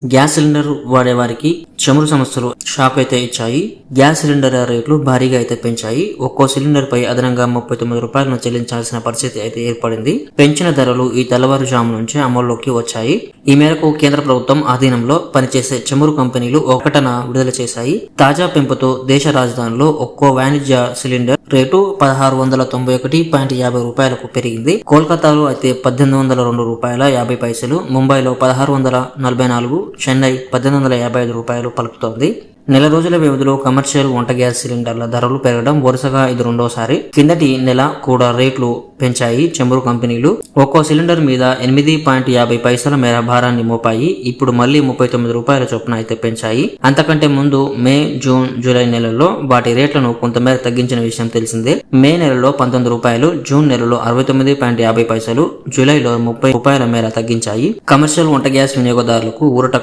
Gas cylinder వాడేవారికి చమురు సమస్యలు shock అయితే ఇచ్చాయి. గ్యాస్ సిలిండర్ రేట్లు భారీగా అయితే పెంచాయి. ఒక్కో సిలిండర్ పై అదనంగా 39 రూపాయలను చెల్లించాల్సిన పరిస్థితి అయితే ఏర్పడింది. పెంచిన ధరలు ఈ తెల్లవారుజాము నుంచే అమల్లోకి వచ్చాయి. ఈ మేరకు కేంద్ర ప్రభుత్వం ఆధీనంలో పనిచేసే చమురు కంపెనీలు ఒక ప్రకటన విడుదల చేశాయి. తాజా పెంపుతో దేశ రాజధానిలో ఒక్కో వాణిజ్య సిలిండర్ రేటు 1691.50 రూపాయలకు పెరిగింది. కోల్కతాలో అయితే 1802 రూపాయల 50 పైసలు, ముంబైలో 1644, చెన్నై 1855 రూపాయలు పలుకుతోంది. నెల రోజుల వ్యవధిలో కమర్షియల్ వంట గ్యాస్ సిలిండర్ల ధరలు పెరగడం వరుసగా ఇది రెండోసారి. కిందటి నెల కూడా రేట్లు పెంచాయి చమురు కంపెనీలు. ఒక్కో సిలిండర్ మీద 8.50 పైసల మేర భారాన్ని మోపాయి. ఇప్పుడు మళ్లీ 39 రూపాయల చొప్పున అయితే పెంచాయి. అంతకంటే ముందు మే, జూన్, జూలై నెలల్లో వాటి రేట్లను కొంతమేర తగ్గించిన విషయం తెలిసిందే. మే నెలలో 19 రూపాయలు, జూన్ నెలలో 69.50 పైసలు, జూలైలో 30 రూపాయల మేర తగ్గించాయి. కమర్షియల్ వంట గ్యాస్ వినియోగదారులకు ఊరట